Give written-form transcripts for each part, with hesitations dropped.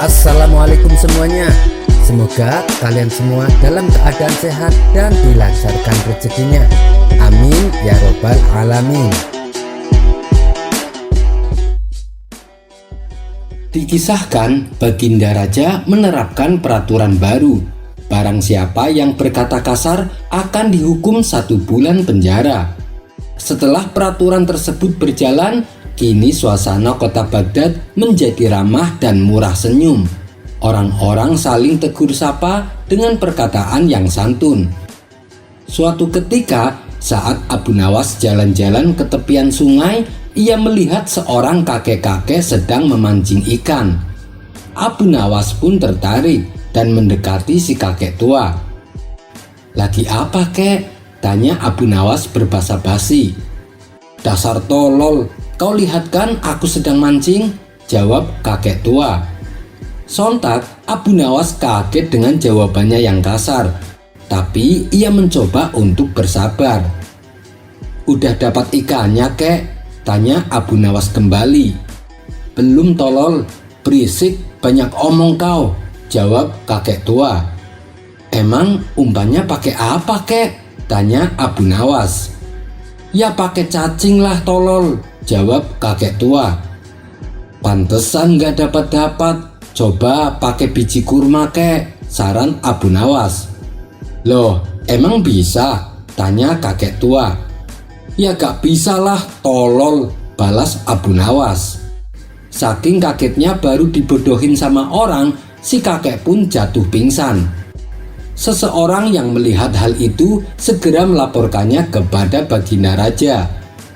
Assalamualaikum semuanya. Semoga kalian semua dalam keadaan sehat dan dilancarkan rezekinya. Amin ya robbal alamin. Dikisahkan Baginda Raja menerapkan peraturan baru. Barang siapa yang berkata kasar akan dihukum 1 bulan penjara. Setelah peraturan tersebut berjalan, kini suasana kota Baghdad menjadi ramah dan murah senyum. Orang-orang saling tegur sapa dengan perkataan yang santun. Suatu ketika, saat Abu Nawas jalan-jalan ke tepian sungai, ia melihat seorang kakek-kakek sedang memancing ikan. Abu Nawas pun tertarik dan mendekati si kakek tua. "Lagi apa, kek?" tanya Abu Nawas berbahasa basi. "Dasar tolol, kau lihat kan aku sedang mancing?" jawab kakek tua. Sontak Abu Nawas kaget dengan jawabannya yang kasar, tapi ia mencoba untuk bersabar. "Udah dapat ikannya, kek?" tanya Abu Nawas kembali. "Belum, tolol, berisik, banyak omong kau," jawab kakek tua. "Emang umpannya pakai apa, kek?" tanya Abu Nawas. "Ya pakai cacing lah, tolol," jawab kakek tua. "Pantesan gak dapat-dapat, coba pakai biji kurma, kek," saran Abu Nawas. "Loh, emang bisa?" tanya kakek tua. "Ya gak bisa lah, tolol," balas Abu Nawas. Saking kagetnya baru dibodohin sama orang, si kakek pun jatuh pingsan. Seseorang yang melihat hal itu segera melaporkannya kepada Baginda Raja.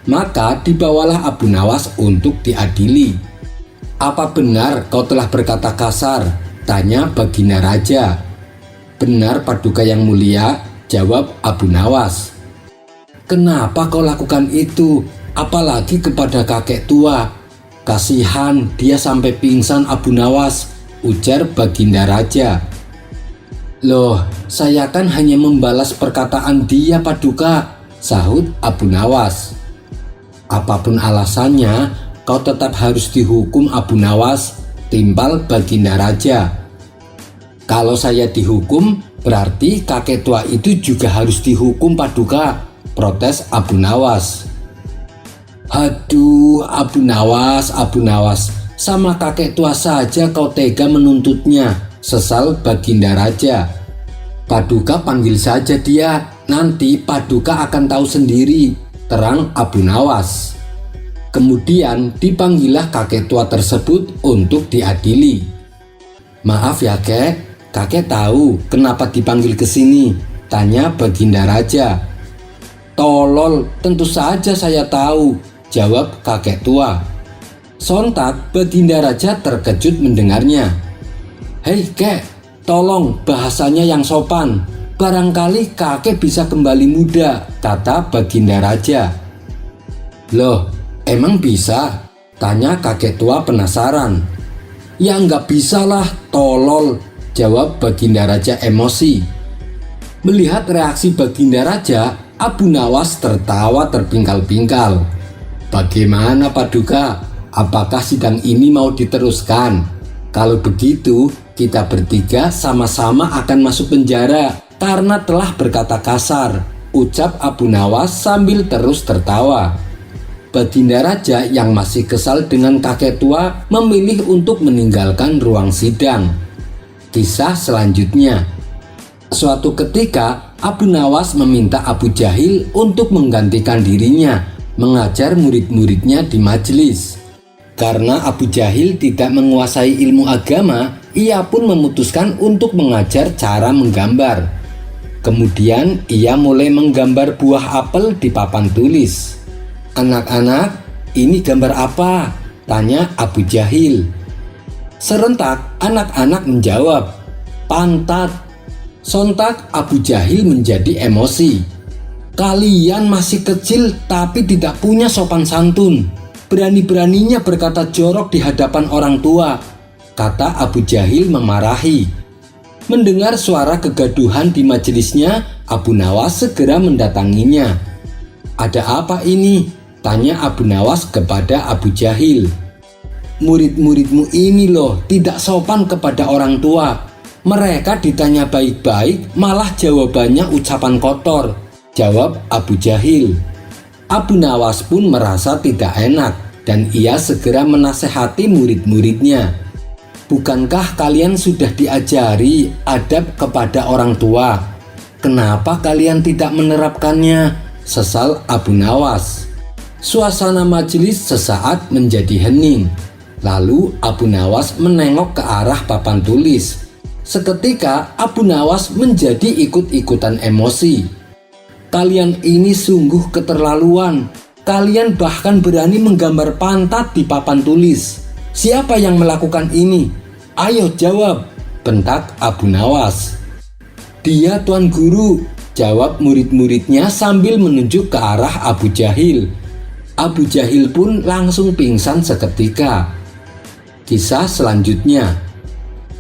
Maka dibawalah Abu Nawas untuk diadili. "Apa benar kau telah berkata kasar?" tanya Baginda Raja. "Benar, Paduka yang mulia," jawab Abu Nawas. "Kenapa kau lakukan itu? Apalagi kepada kakek tua? Kasihan, dia sampai pingsan, Abu Nawas," ujar Baginda Raja. "Loh, saya kan hanya membalas perkataan dia, Paduka," sahut Abu Nawas. "Apapun alasannya, kau tetap harus dihukum, Abu Nawas," timpal Baginda Raja. "Kalau saya dihukum, berarti kakek tua itu juga harus dihukum, Paduka," protes Abu Nawas. "Aduh, Abu Nawas, sama kakek tua saja kau tega menuntutnya," sesal Baginda Raja. "Paduka panggil saja dia, nanti Paduka akan tahu sendiri," terang Abu Nawas. Kemudian dipanggillah kakek tua tersebut untuk diadili. "Maaf ya, kek, kakek tahu kenapa dipanggil ke sini?" tanya Baginda Raja. "Tolol, tentu saja saya tahu," jawab kakek tua. Sontak Baginda Raja terkejut mendengarnya. "Hei kek, tolong bahasanya yang sopan. Barangkali kakek bisa kembali muda," kata Baginda Raja. "Loh, emang bisa?" tanya kakek tua penasaran. "Ya nggak bisa lah, tolol," jawab Baginda Raja emosi. Melihat reaksi Baginda Raja, Abu Nawas tertawa terpingkal-pingkal. "Bagaimana, Paduka? Apakah sidang ini mau diteruskan? Kalau begitu, kita bertiga sama-sama akan masuk penjara karena telah berkata kasar," ucap Abu Nawas sambil terus tertawa. Baginda Raja yang masih kesal dengan kakek tua memilih untuk meninggalkan ruang sidang. Kisah selanjutnya. Suatu ketika, Abu Nawas meminta Abu Jahil untuk menggantikan dirinya mengajar murid-muridnya di majelis. Karena Abu Jahil tidak menguasai ilmu agama, ia pun memutuskan untuk mengajar cara menggambar. Kemudian ia mulai menggambar buah apel di papan tulis. "Anak-anak, ini gambar apa?" tanya Abu Jahil. Serentak anak-anak menjawab, "Pantat." Sontak Abu Jahil menjadi emosi. "Kalian masih kecil tapi tidak punya sopan santun. Berani-beraninya berkata jorok di hadapan orang tua," kata Abu Jahil memarahi. Mendengar suara kegaduhan di majelisnya, Abu Nawas segera mendatanginya. "Ada apa ini?" tanya Abu Nawas kepada Abu Jahil. murid-muridmu ini loh tidak sopan kepada orang tua. Mereka ditanya baik-baik, malah jawabannya ucapan kotor, jawab Abu Jahil. Abu Nawas pun merasa tidak enak dan ia segera menasehati murid-muridnya. Bukankah kalian sudah diajari adab kepada orang tua? Kenapa kalian tidak menerapkannya? Sesal Abu Nawas. Suasana majelis sesaat menjadi hening. Lalu Abu Nawas menengok ke arah papan tulis. Seketika Abu Nawas menjadi ikut-ikutan emosi. Kalian ini sungguh keterlaluan. Kalian bahkan berani menggambar pantat di papan tulis. Siapa yang melakukan ini? Ayo jawab, bentak Abu Nawas. Dia Tuan Guru, jawab murid-muridnya sambil menunjuk ke arah Abu Jahil. Abu Jahil pun langsung pingsan seketika. Kisah selanjutnya.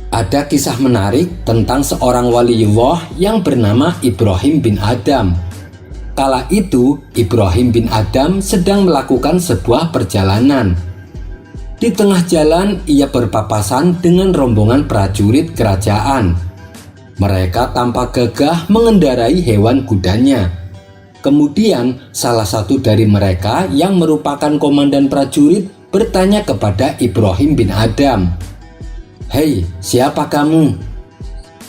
Ada kisah menarik tentang seorang waliullah yang bernama Ibrahim bin Adham. Kala itu Ibrahim bin Adham sedang melakukan sebuah perjalanan. Di tengah jalan ia berpapasan dengan rombongan prajurit kerajaan. Mereka tampak gagah mengendarai hewan kudanya. Kemudian salah satu dari mereka yang merupakan komandan prajurit bertanya kepada Ibrahim bin Adham. "Hei, siapa kamu?"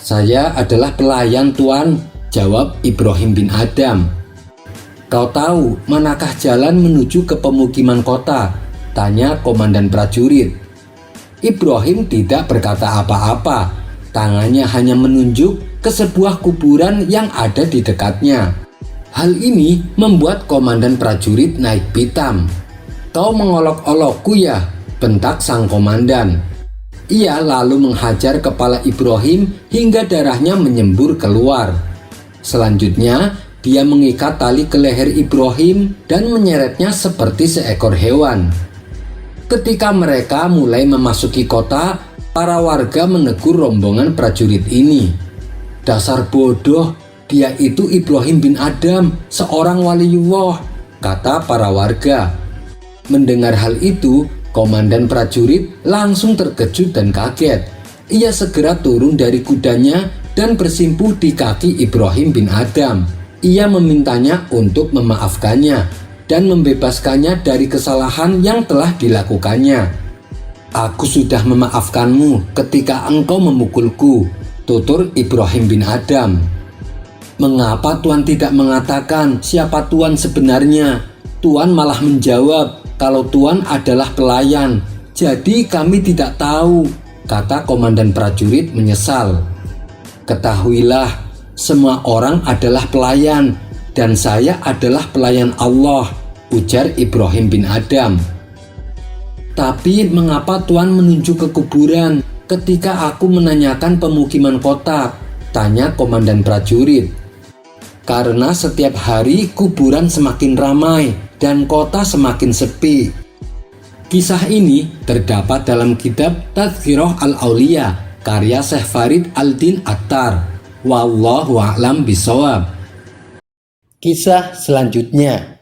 "Saya adalah pelayan Tuan," jawab Ibrahim bin Adham. "Kau tahu manakah jalan menuju ke pemukiman kota?" tanya komandan prajurit. Ibrahim tidak berkata apa-apa. Tangannya hanya menunjuk ke sebuah kuburan yang ada di dekatnya. Hal ini membuat komandan prajurit naik pitam. "Kau mengolok-olokku ya?" bentak sang komandan. Ia lalu menghajar kepala Ibrahim hingga darahnya menyembur keluar. Selanjutnya, dia mengikat tali ke leher Ibrahim dan menyeretnya seperti seekor hewan. Ketika mereka mulai memasuki kota, para warga menegur rombongan prajurit ini. "Dasar bodoh, dia itu Ibrahim bin Adham, seorang waliullah," kata para warga. Mendengar hal itu, komandan prajurit langsung terkejut dan kaget. Ia segera turun dari kudanya dan bersimpuh di kaki Ibrahim bin Adham. Ia memintanya untuk memaafkannya dan membebaskannya dari kesalahan yang telah dilakukannya. "Aku sudah memaafkanmu ketika engkau memukulku," tutur Ibrahim bin Adham. "Mengapa Tuan tidak mengatakan siapa Tuan sebenarnya? Tuan malah menjawab kalau Tuan adalah pelayan. Jadi kami tidak tahu," kata komandan prajurit menyesal. "Ketahuilah, semua orang adalah pelayan dan saya adalah pelayan Allah," ujar Ibrahim bin Adham. "Tapi mengapa Tuan menunjuk ke kuburan ketika aku menanyakan pemukiman kota?" tanya komandan prajurit. "Karena setiap hari kuburan semakin ramai dan kota semakin sepi." Kisah ini terdapat dalam kitab Tadhkirah Al-Auliya karya Syekh Farid Al-Din Attar. Wallahu a'lam bishawab. Kisah selanjutnya.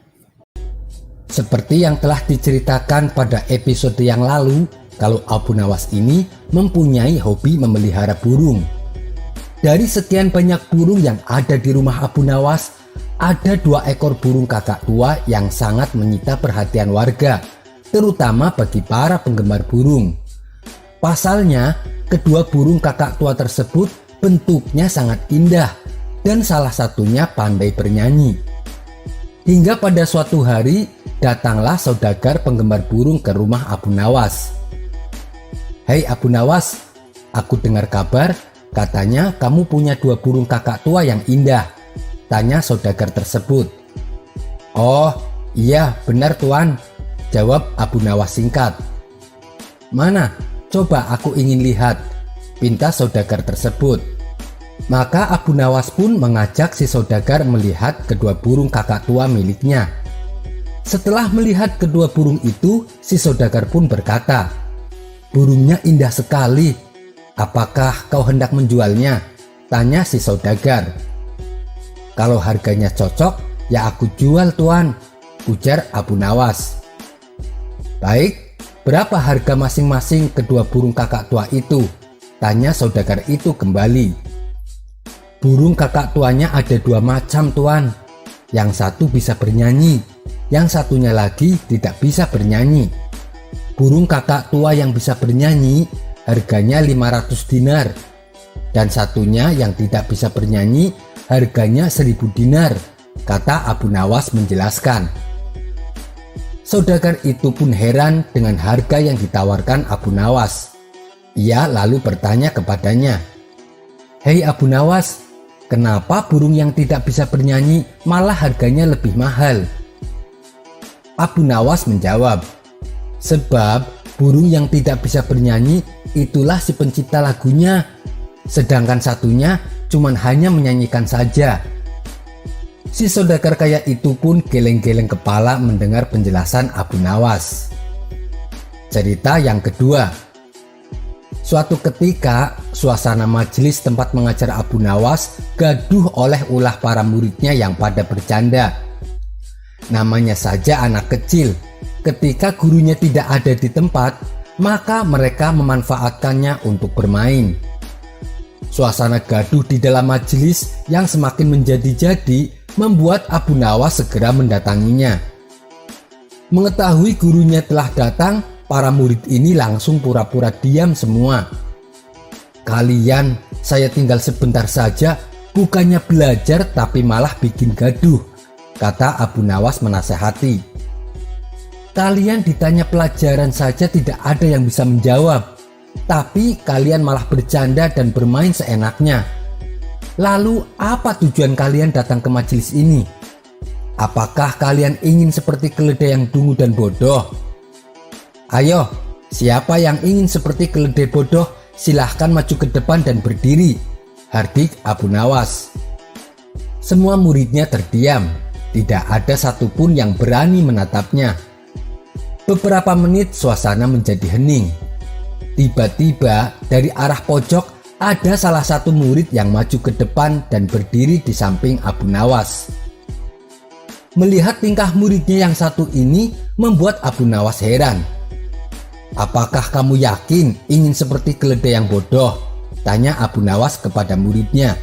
Seperti yang telah diceritakan pada episode yang lalu, kalau Abu Nawas ini mempunyai hobi memelihara burung. Dari sekian banyak burung yang ada di rumah Abu Nawas, ada 2 ekor burung kakak tua yang sangat menyita perhatian warga, terutama bagi para penggemar burung. Pasalnya, kedua burung kakak tua tersebut bentuknya sangat indah dan salah satunya pandai bernyanyi. Hingga pada suatu hari, datanglah saudagar penggemar burung ke rumah Abu Nawas. "Hei Abu Nawas, aku dengar kabar katanya kamu punya 2 burung kakak tua yang indah," tanya saudagar tersebut. "Oh iya benar Tuan," jawab Abu Nawas singkat. "Mana? Coba aku ingin lihat," pinta saudagar tersebut. Maka Abu Nawas pun mengajak si saudagar melihat kedua burung kakak tua miliknya. Setelah melihat kedua burung itu, si saudagar pun berkata, "Burungnya indah sekali. Apakah kau hendak menjualnya?" tanya si saudagar. "Kalau harganya cocok, ya aku jual Tuan," ujar Abu Nawas. "Baik, "Berapa harga masing-masing kedua burung kakak tua itu?" tanya saudagar itu kembali. "Burung kakak tuanya ada 2 macam, Tuan. Yang satu bisa bernyanyi, yang satunya lagi tidak bisa bernyanyi. Burung kakak tua yang bisa bernyanyi harganya 500 dinar, dan satunya yang tidak bisa bernyanyi harganya 1000 dinar," kata Abu Nawas menjelaskan. Saudagar itu pun heran dengan harga yang ditawarkan Abu Nawas. Ia lalu bertanya kepadanya, "Hei Abu Nawas, kenapa burung yang tidak bisa bernyanyi malah harganya lebih mahal?" Abu Nawas menjawab, "Sebab burung yang tidak bisa bernyanyi itulah si pencipta lagunya, sedangkan satunya cuman hanya menyanyikan saja." Si saudagar kaya itu pun geleng-geleng kepala mendengar penjelasan Abu Nawas. Cerita yang kedua. Suatu ketika, suasana majelis tempat mengajar Abu Nawas gaduh oleh ulah para muridnya yang pada bercanda. Namanya saja anak kecil, ketika gurunya tidak ada di tempat, maka mereka memanfaatkannya untuk bermain. Suasana gaduh di dalam majelis yang semakin menjadi-jadi membuat Abu Nawas segera mendatanginya. Mengetahui gurunya telah datang, para murid ini langsung pura-pura diam semua. "Kalian, saya tinggal sebentar saja, bukannya belajar tapi malah bikin gaduh," kata Abu Nawas menasehati. "Kalian ditanya pelajaran saja tidak ada yang bisa menjawab, tapi kalian malah bercanda dan bermain seenaknya. Lalu apa tujuan kalian datang ke majelis ini? Apakah kalian ingin seperti keledai yang dungu dan bodoh? Ayo, siapa yang ingin seperti keledai bodoh, silahkan maju ke depan dan berdiri," hardik Abu Nawas. Semua muridnya terdiam, tidak ada satupun yang berani menatapnya. Beberapa menit suasana menjadi hening. Tiba-tiba dari arah pojok ada salah satu murid yang maju ke depan dan berdiri di samping Abu Nawas. Melihat tingkah muridnya yang satu ini membuat Abu Nawas heran. "Apakah kamu yakin ingin seperti keledai yang bodoh?" tanya Abu Nawas kepada muridnya.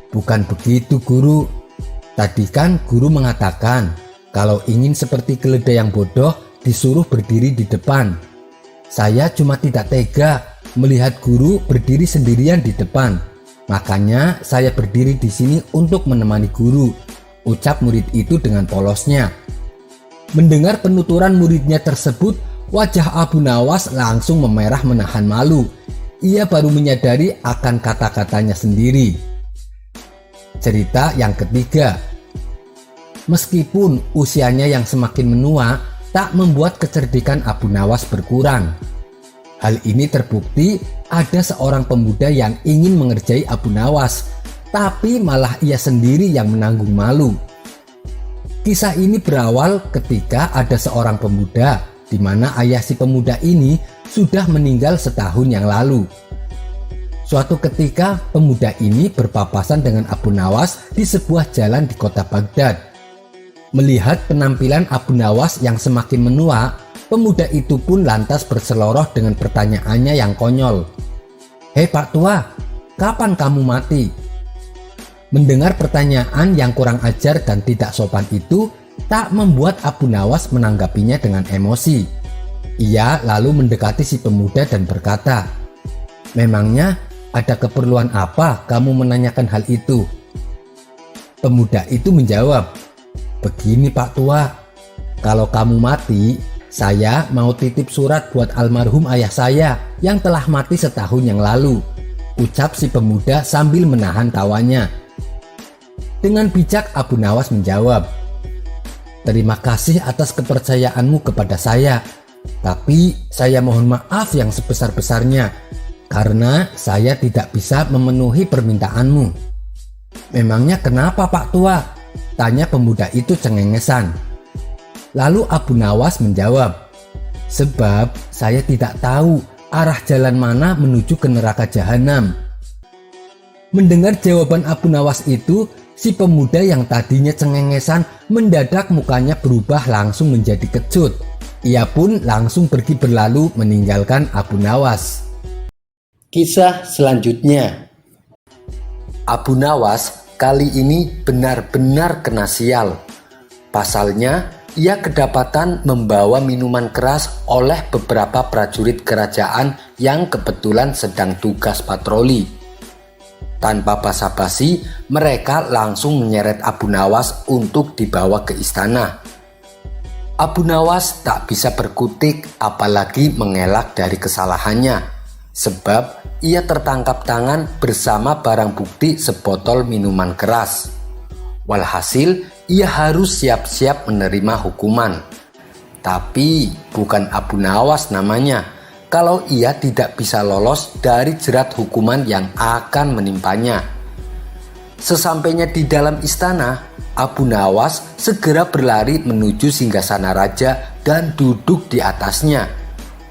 "Bukan begitu, Guru. Tadi kan Guru mengatakan kalau ingin seperti keledai yang bodoh disuruh berdiri di depan. Saya cuma tidak tega melihat Guru berdiri sendirian di depan. Makanya saya berdiri di sini untuk menemani Guru," ucap murid itu dengan polosnya. Mendengar penuturan muridnya tersebut, wajah Abu Nawas langsung memerah menahan malu. Ia baru menyadari akan kata-katanya sendiri. Cerita yang ketiga. Meskipun usianya yang semakin menua tak membuat kecerdikan Abu Nawas berkurang. Hal ini terbukti ada seorang pemuda yang ingin mengerjai Abu Nawas, tapi malah ia sendiri yang menanggung malu. Kisah ini berawal ketika ada seorang pemuda di mana ayah si pemuda ini sudah meninggal setahun yang lalu. Suatu ketika pemuda ini berpapasan dengan Abu Nawas di sebuah jalan di kota Baghdad. Melihat penampilan Abu Nawas yang semakin menua, pemuda itu pun lantas berseloroh dengan pertanyaannya yang konyol. "Hei Pak Tua, kapan kamu mati?" Mendengar pertanyaan yang kurang ajar dan tidak sopan itu tak membuat Abu Nawas menanggapinya dengan emosi. Ia lalu mendekati si pemuda dan berkata, "Memangnya ada keperluan apa kamu menanyakan hal itu?" Pemuda itu menjawab, "Begini Pak Tua, kalau kamu mati, saya mau titip surat buat almarhum ayah saya yang telah mati setahun yang lalu," ucap si pemuda sambil menahan tawanya. Dengan bijak Abu Nawas menjawab, "Terima kasih atas kepercayaanmu kepada saya, tapi saya mohon maaf yang sebesar-besarnya karena saya tidak bisa memenuhi permintaanmu." "Memangnya kenapa Pak Tua?" tanya pemuda itu cengengesan. Lalu Abu Nawas menjawab, "Sebab saya tidak tahu arah jalan mana menuju ke neraka jahanam." Mendengar jawaban Abu Nawas itu, si pemuda yang tadinya cengengesan mendadak mukanya berubah langsung menjadi kecut. Ia pun langsung pergi berlalu meninggalkan Abu Nawas. Kisah selanjutnya. Abu Nawas kali ini benar-benar kena sial. Pasalnya, ia kedapatan membawa minuman keras oleh beberapa prajurit kerajaan yang kebetulan sedang tugas patroli. Tanpa basa-basi, mereka langsung menyeret Abu Nawas untuk dibawa ke istana. Abu Nawas tak bisa berkutik apalagi mengelak dari kesalahannya, sebab ia tertangkap tangan bersama barang bukti sebotol minuman keras. Walhasil, ia harus siap-siap menerima hukuman. Tapi bukan Abu Nawas namanya kalau ia tidak bisa lolos dari jerat hukuman yang akan menimpanya. Sesampainya di dalam istana, Abu Nawas segera berlari menuju singgasana raja dan duduk di atasnya.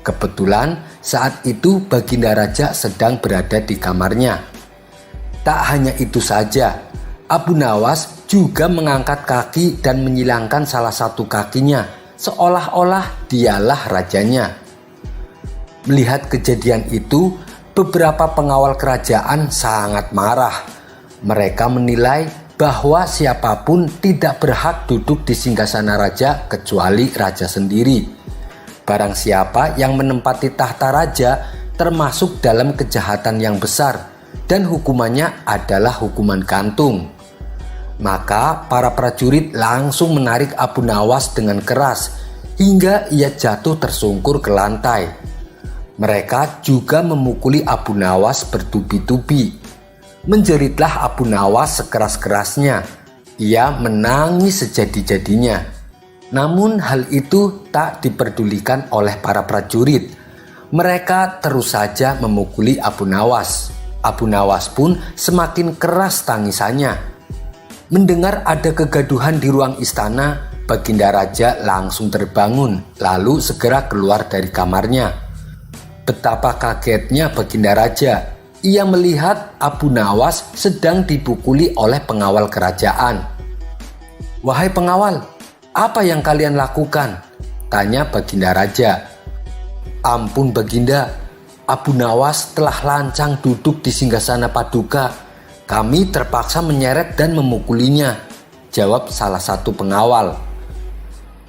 Kebetulan saat itu Baginda Raja sedang berada di kamarnya. Tak hanya itu saja, Abu Nawas juga mengangkat kaki dan menyilangkan salah satu kakinya, seolah-olah dialah rajanya. Melihat kejadian itu, beberapa pengawal kerajaan sangat marah. Mereka menilai bahwa siapapun tidak berhak duduk di singgasana raja kecuali raja sendiri. Barang siapa yang menempati tahta raja termasuk dalam kejahatan yang besar dan hukumannya adalah hukuman gantung. Maka para prajurit langsung menarik Abu Nawas dengan keras hingga ia jatuh tersungkur ke lantai. Mereka juga memukuli Abu Nawas bertubi-tubi. Menjeritlah Abu Nawas sekeras-kerasnya. Ia menangis sejadi-jadinya. Namun hal itu tak diperdulikan oleh para prajurit. Mereka terus saja memukuli Abu Nawas. Abu Nawas pun semakin keras tangisannya. Mendengar ada kegaduhan di ruang istana, Baginda Raja langsung terbangun lalu segera keluar dari kamarnya. Betapa kagetnya Baginda Raja. Ia melihat Abu Nawas sedang dipukuli oleh pengawal kerajaan. "Wahai pengawal, apa yang kalian lakukan?" tanya Baginda Raja. "Ampun Baginda, Abu Nawas telah lancang duduk di singgasana Paduka. Kami terpaksa menyeret dan memukulinya," jawab salah satu pengawal.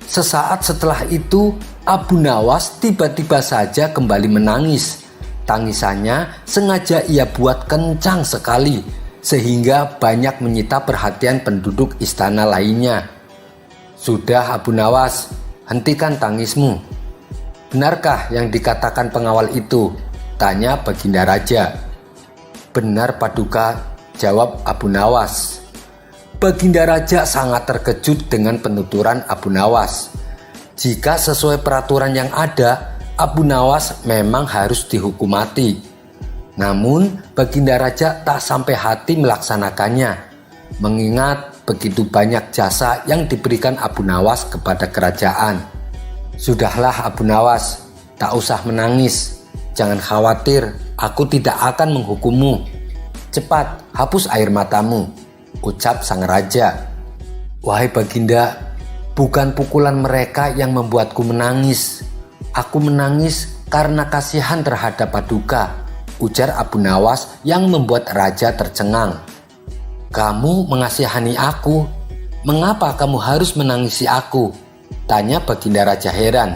Sesaat setelah itu, Abu Nawas tiba-tiba saja kembali menangis. Tangisannya sengaja ia buat kencang sekali sehingga banyak menyita perhatian penduduk istana lainnya. "Sudah Abu Nawas, hentikan tangismu." "Benarkah yang dikatakan pengawal itu?" tanya Baginda Raja. "Benar Paduka," jawab Abu Nawas. Baginda Raja sangat terkejut dengan penuturan Abu Nawas. Jika sesuai peraturan yang ada, Abu Nawas memang harus dihukum mati. Namun Baginda Raja tak sampai hati melaksanakannya, mengingat begitu banyak jasa yang diberikan Abu Nawas kepada kerajaan. "Sudahlah Abu Nawas, tak usah menangis. Jangan khawatir, aku tidak akan menghukummu. Cepat hapus air matamu," ucap sang raja. "Wahai Baginda, bukan pukulan mereka yang membuatku menangis. Aku menangis karena kasihan terhadap Paduka," ujar Abu Nawas yang membuat raja tercengang. "Kamu mengasihani aku, mengapa kamu harus menangisi aku?" tanya Baginda Raja heran.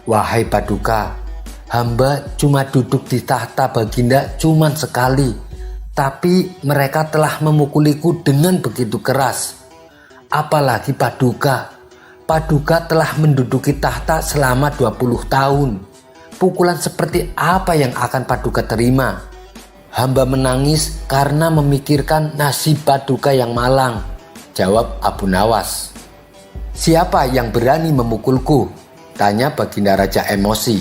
"Wahai Paduka, hamba cuma duduk di tahta Baginda cuma sekali, tapi mereka telah memukuliku dengan begitu keras. Apalagi Paduka telah menduduki tahta selama 20 tahun. Pukulan seperti apa yang akan Paduka terima? Hamba menangis karena memikirkan nasib Paduka yang malang," jawab Abu Nawas. "Siapa yang berani memukulku?" tanya Baginda Raja emosi.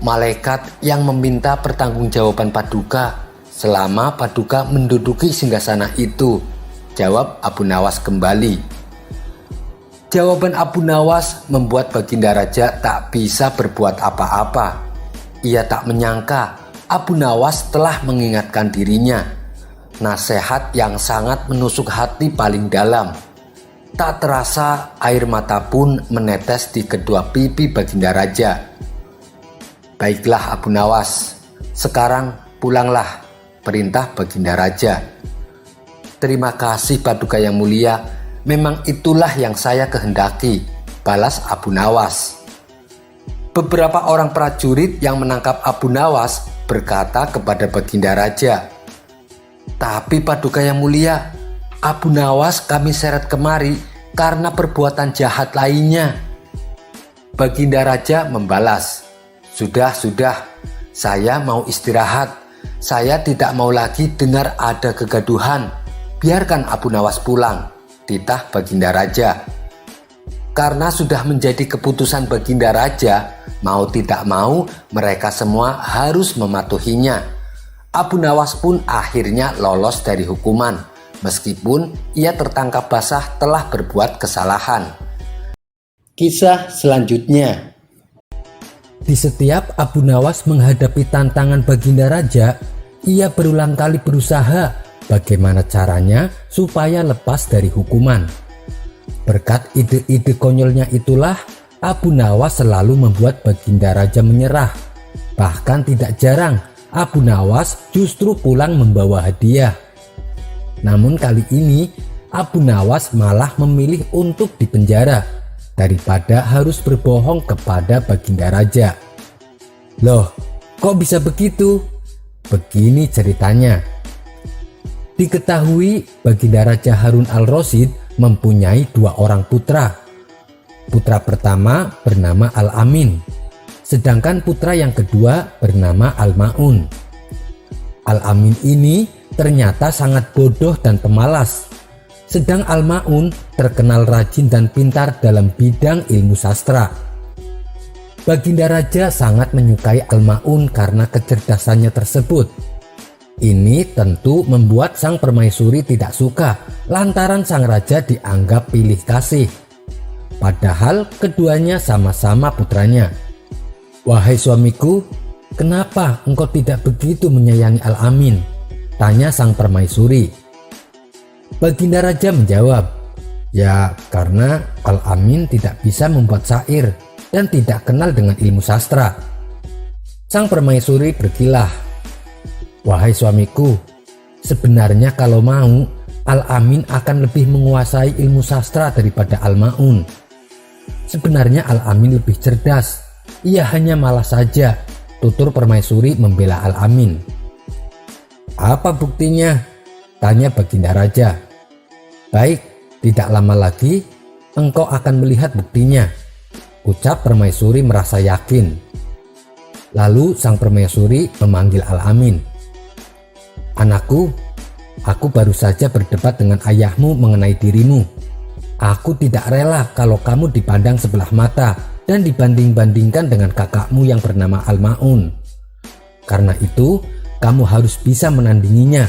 "Malaikat yang meminta pertanggungjawaban Paduka selama Paduka menduduki singgasana itu," jawab Abu Nawas kembali. Jawaban Abu Nawas membuat Baginda Raja tak bisa berbuat apa-apa. Ia tak menyangka Abu Nawas telah mengingatkan dirinya. Nasihat yang sangat menusuk hati paling dalam. Tak terasa air mata pun menetes di kedua pipi Baginda Raja. "Baiklah Abu Nawas, sekarang pulanglah," perintah Baginda Raja. "Terima kasih Paduka yang mulia, memang itulah yang saya kehendaki," balas Abu Nawas. Beberapa orang prajurit yang menangkap Abu Nawas berkata kepada Baginda Raja, "Tapi Paduka yang mulia, Abu Nawas kami seret kemari karena perbuatan jahat lainnya." Baginda Raja membalas, Sudah, saya mau istirahat. Saya tidak mau lagi dengar ada kegaduhan. Biarkan Abu Nawas pulang," titah Baginda Raja. Karena sudah menjadi keputusan Baginda Raja, mau tidak mau mereka semua harus mematuhinya. Abu Nawas pun akhirnya lolos dari hukuman, meskipun ia tertangkap basah telah berbuat kesalahan. Kisah selanjutnya. Di setiap Abu Nawas menghadapi tantangan Baginda Raja, ia berulang kali berusaha bagaimana caranya supaya lepas dari hukuman. Berkat ide-ide konyolnya itulah, Abu Nawas selalu membuat Baginda Raja menyerah. Bahkan tidak jarang Abu Nawas justru pulang membawa hadiah. Namun kali ini Abu Nawas malah memilih untuk dipenjara daripada harus berbohong kepada Baginda Raja. Loh, kok bisa begitu? Begini ceritanya. Diketahui Baginda Raja Harun al-Rasyid mempunyai 2 orang putra. Putra pertama bernama Al-Amin, sedangkan putra yang kedua bernama Al-Ma'un. Al-Amin ini ternyata sangat bodoh dan pemalas, sedang Al-Ma'un terkenal rajin dan pintar dalam bidang ilmu sastra. Baginda Raja sangat menyukai Al-Ma'un karena kecerdasannya tersebut. Ini tentu membuat sang permaisuri tidak suka lantaran sang raja dianggap pilih kasih. Padahal keduanya sama-sama putranya. "Wahai suamiku, kenapa engkau tidak begitu menyayangi Al-Amin?" tanya sang permaisuri. Baginda Raja menjawab, "Ya karena Al-Amin tidak bisa membuat syair dan tidak kenal dengan ilmu sastra." Sang permaisuri berkilah, "Wahai suamiku, sebenarnya kalau mau, Al-Amin akan lebih menguasai ilmu sastra daripada Al-Ma'un. Sebenarnya Al-Amin lebih cerdas, ia hanya malas saja," tutur permaisuri membela Al-Amin. "Apa buktinya?" tanya Baginda Raja. "Baik, tidak lama lagi engkau akan melihat buktinya," ucap permaisuri merasa yakin. Lalu sang permaisuri memanggil Al-Amin. "Anakku, aku baru saja berdebat dengan ayahmu mengenai dirimu. Aku tidak rela kalau kamu dipandang sebelah mata dan dibanding-bandingkan dengan kakakmu yang bernama Al-Ma'un. Karena itu, kamu harus bisa menandinginya.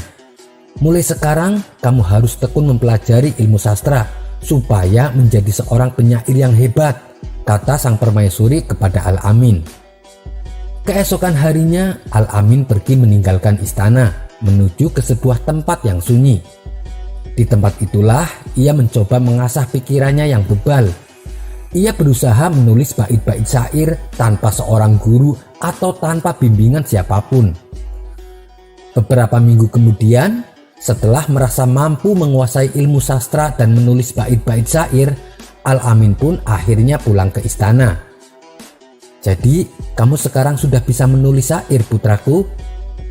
Mulai sekarang, kamu harus tekun mempelajari ilmu sastra supaya menjadi seorang penyair yang hebat," kata sang permaisuri kepada Al-Amin. Keesokan harinya, Al-Amin pergi meninggalkan istana menuju ke sebuah tempat yang sunyi. Di tempat itulah ia mencoba mengasah pikirannya yang bebal. Ia berusaha menulis bait-bait syair tanpa seorang guru atau tanpa bimbingan siapapun. Beberapa minggu kemudian, setelah merasa mampu menguasai ilmu sastra dan menulis bait-bait syair, Al-Amin pun akhirnya pulang ke istana. "Jadi, kamu sekarang sudah bisa menulis syair, putraku?"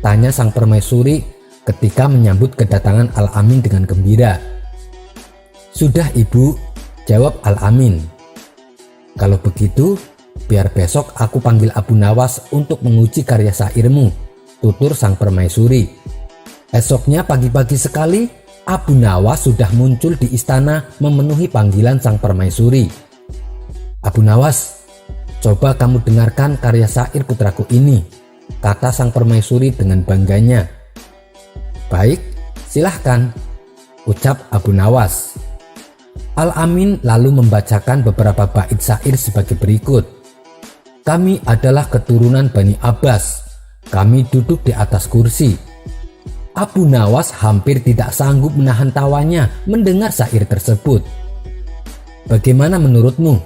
tanya sang permaisuri ketika menyambut kedatangan Al-Amin dengan gembira. "Sudah ibu," jawab Al-Amin. "Kalau begitu, biar besok aku panggil Abu Nawas untuk menguji karya syairmu," tutur sang permaisuri. Esoknya pagi-pagi sekali, Abu Nawas sudah muncul di istana memenuhi panggilan sang permaisuri. "Abu Nawas, coba kamu dengarkan karya syair putraku ini," kata sang permaisuri dengan bangganya. "Baik, silahkan," ucap Abu Nawas. Al-Amin lalu membacakan beberapa bait syair sebagai berikut. "Kami adalah keturunan Bani Abbas. Kami duduk di atas kursi." Abu Nawas hampir tidak sanggup menahan tawanya mendengar syair tersebut. "Bagaimana menurutmu?"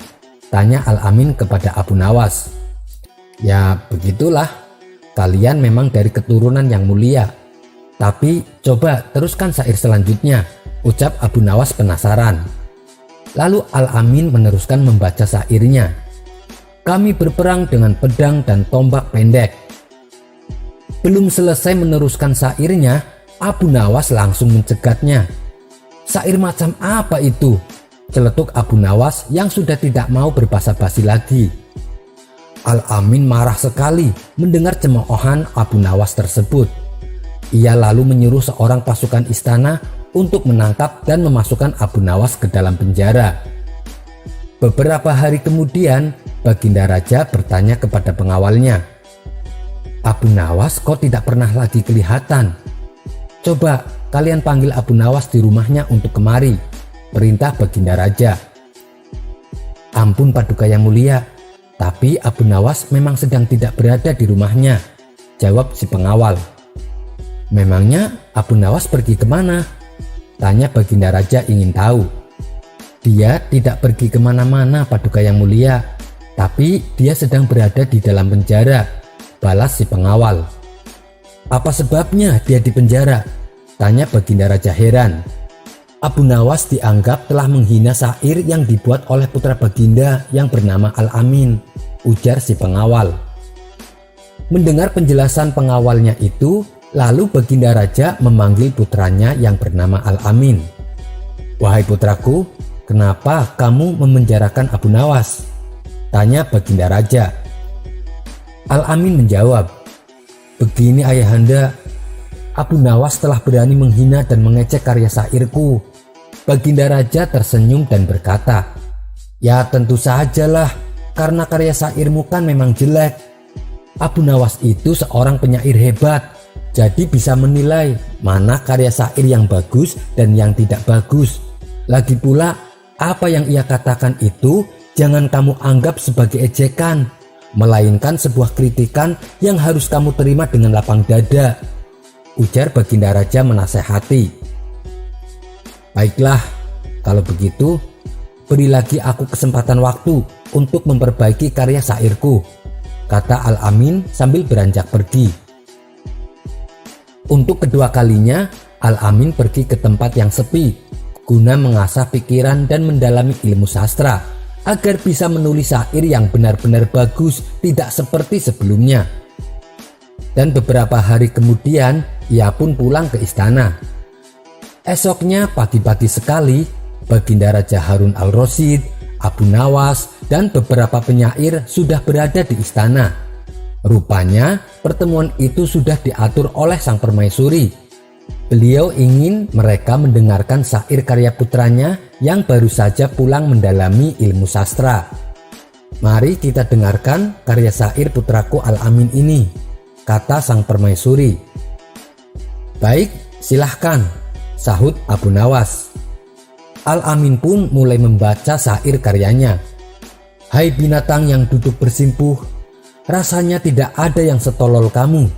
tanya Al-Amin kepada Abu Nawas. "Ya begitulah, kalian memang dari keturunan yang mulia. Tapi coba teruskan syair selanjutnya," ucap Abu Nawas penasaran. Lalu Al-Amin meneruskan membaca syairnya. "Kami berperang dengan pedang dan tombak pendek." Belum selesai meneruskan syairnya, Abu Nawas langsung mencegatnya. "Syair macam apa itu?" celetuk Abu Nawas yang sudah tidak mau berbasa-basi lagi. Al-Amin marah sekali mendengar cemoohan Abu Nawas tersebut. Ia lalu menyuruh seorang pasukan istana untuk menangkap dan memasukkan Abu Nawas ke dalam penjara. Beberapa hari kemudian, Baginda Raja bertanya kepada pengawalnya, "Abu Nawas kok tidak pernah lagi kelihatan? Coba kalian panggil Abu Nawas di rumahnya untuk kemari," perintah Baginda Raja. "Ampun Paduka Yang Mulia, tapi Abu Nawas memang sedang tidak berada di rumahnya," jawab si pengawal. "Memangnya Abu Nawas pergi kemana?" tanya Baginda Raja ingin tahu. "Dia tidak pergi kemana-mana Paduka Yang Mulia, tapi dia sedang berada di dalam penjara," balas si pengawal. "Apa sebabnya dia di penjara?" tanya Baginda Raja heran. "Abu Nawas dianggap telah menghina syair yang dibuat oleh putra Baginda yang bernama Al-Amin," ujar si pengawal. Mendengar penjelasan pengawalnya itu, lalu Baginda Raja memanggil putranya yang bernama Al-Amin. "Wahai putraku, kenapa kamu memenjarakan Abu Nawas?" tanya Baginda Raja. Al-Amin menjawab, "Begini ayahanda, Abu Nawas telah berani menghina dan mengecek karya syairku." Baginda Raja tersenyum dan berkata, "Ya tentu sajalah, karena karya syairmu kan memang jelek. Abu Nawas itu seorang penyair hebat, jadi bisa menilai mana karya syair yang bagus dan yang tidak bagus. Lagi pula, apa yang ia katakan itu jangan kamu anggap sebagai ejekan, melainkan sebuah kritikan yang harus kamu terima dengan lapang dada," ujar Baginda Raja menasehati. "Baiklah, kalau begitu, beri lagi aku kesempatan waktu untuk memperbaiki karya syairku," kata Al-Amin sambil beranjak pergi. Untuk kedua kalinya, Al-Amin pergi ke tempat yang sepi guna mengasah pikiran dan mendalami ilmu sastra agar bisa menulis syair yang benar-benar bagus, tidak seperti sebelumnya. Dan beberapa hari kemudian, ia pun pulang ke istana. Esoknya pagi-pagi sekali, Baginda Raja Harun al-Rasyid, Abu Nawas, dan beberapa penyair sudah berada di istana. Rupanya pertemuan itu sudah diatur oleh sang permaisuri. Beliau ingin mereka mendengarkan syair karya putranya yang baru saja pulang mendalami ilmu sastra. "Mari kita dengarkan karya syair putraku Al-Amin ini," kata sang permaisuri. "Baik, silahkan," sahut Abu Nawas. Al-Amin pun mulai membaca syair karyanya. "Hai binatang yang duduk bersimpuh, rasanya tidak ada yang setolol kamu.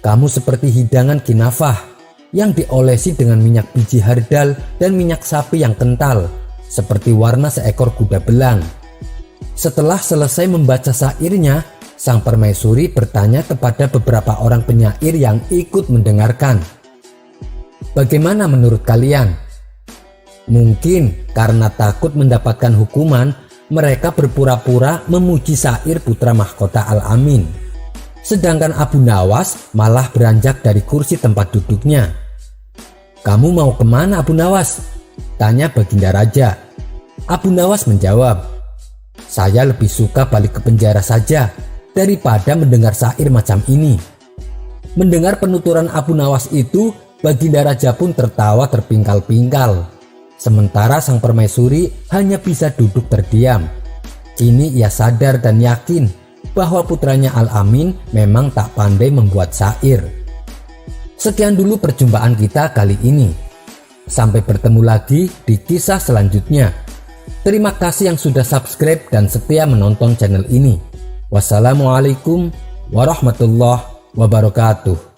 Kamu seperti hidangan kinafah yang diolesi dengan minyak biji hardal dan minyak sapi yang kental, seperti warna seekor kuda belang." Setelah selesai membaca syairnya, sang permaisuri bertanya kepada beberapa orang penyair yang ikut mendengarkan, "Bagaimana menurut kalian?" Mungkin karena takut mendapatkan hukuman, mereka berpura-pura memuji syair putra mahkota Al-Amin. Sedangkan Abu Nawas malah beranjak dari kursi tempat duduknya. "Kamu mau kemana Abu Nawas?" tanya Baginda Raja. Abu Nawas menjawab, "Saya lebih suka balik ke penjara saja daripada mendengar syair macam ini." Mendengar penuturan Abu Nawas itu, Baginda Raja pun tertawa terpingkal-pingkal. Sementara sang permaisuri hanya bisa duduk terdiam. Kini ia sadar dan yakin bahwa putranya Al-Amin memang tak pandai membuat syair. Sekian dulu perjumpaan kita kali ini. Sampai bertemu lagi di kisah selanjutnya. Terima kasih yang sudah subscribe dan setia menonton channel ini. Wassalamualaikum warahmatullahi wabarakatuh.